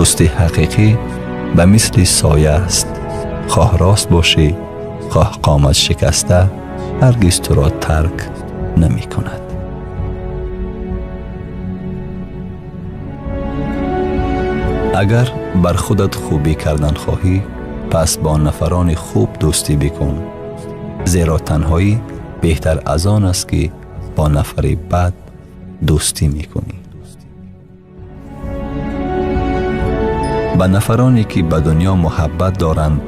دوست حقیقی به مثل سایه است، خواه راست باشی خواه قامت شکسته، هرگز تو را ترک نمی کند. اگر بر خودت خوبی کردن خواهی، پس با نفران خوب دوستی بکن، زیرا تنهایی بهتر از آن است که با نفر بد دوستی میکنی. با نفرانی که به دنیا محبت دارند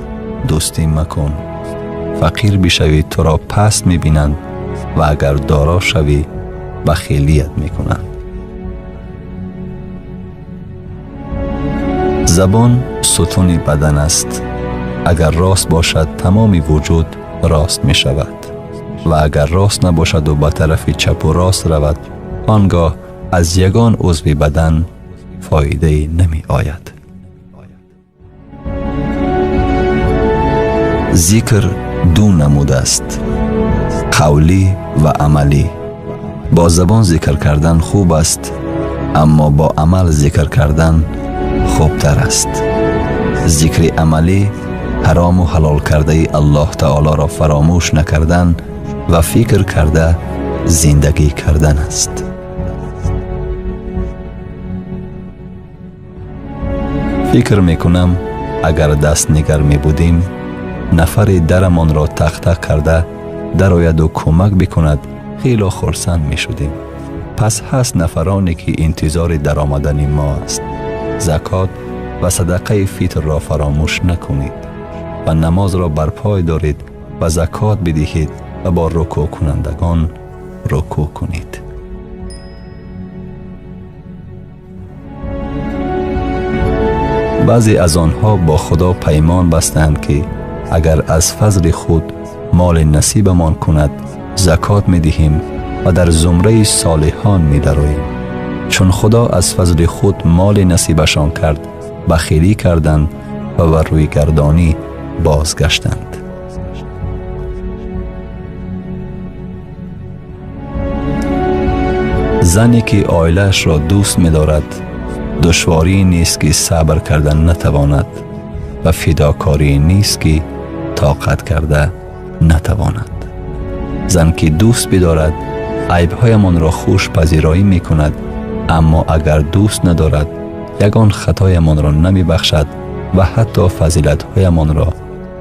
دوستی مکن، فقیر بشوی تو را پست میبینند و اگر دارا شوی بخیلیت میکنند. زبان ستون بدن است، اگر راست باشد تمام وجود راست می شود و اگر راست نباشد و به طرف چپ و راست رود، آنگاه از یگان عضو بدن فایده نمی آید. ذکر دو نمود است، قولی و عملی. با زبان ذکر کردن خوب است، اما با عمل ذکر کردن خوبتر است. ذکر عملی حرام و حلال کرده الله تعالی را فراموش نکردن و فکر کرده زندگی کردن است. فکر میکنم اگر دست نگر می بودیم، نفر درمان را تق تق کرده درآید و کمک بکند، خیلی خرسند می شدیم. پس هست نفرانی که انتظار در آمدن ما است. زکات و صدقه فطر را فراموش نکنید و نماز را برپای دارید و زکات بدهید و با رکوع کنندگان رکوع کنید. بعضی از آنها با خدا پیمان بستند که اگر از فضل خود مال نصیبمان کند زکات می دهیم و در زمره صالحان می درآییم. چون خدا از فضل خود مال نصیبشان کرد، بخیلی کردند و بر روی گردانی بازگشتند. زنی که عائله‌اش را دوست می دارد، دشواری نیست که صبر کردن نتواند و فداکاری نیست که طاقت کرده نتواند. زن که دوست بدارد عیب‌هایمان را خوش پذیرایی می کند، اما اگر دوست ندارد یگان خطایمان را نمی بخشد و حتی فضیلت‌هایمان را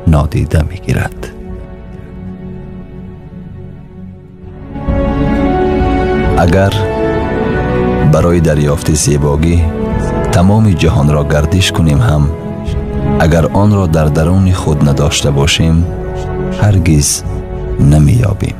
نادیده می گیرد. اگر برای دریافت زیبایی تمام جهان را گردش کنیم هم، اگر آن را در درون خود نداشته باشیم هرگز نمی یابیم.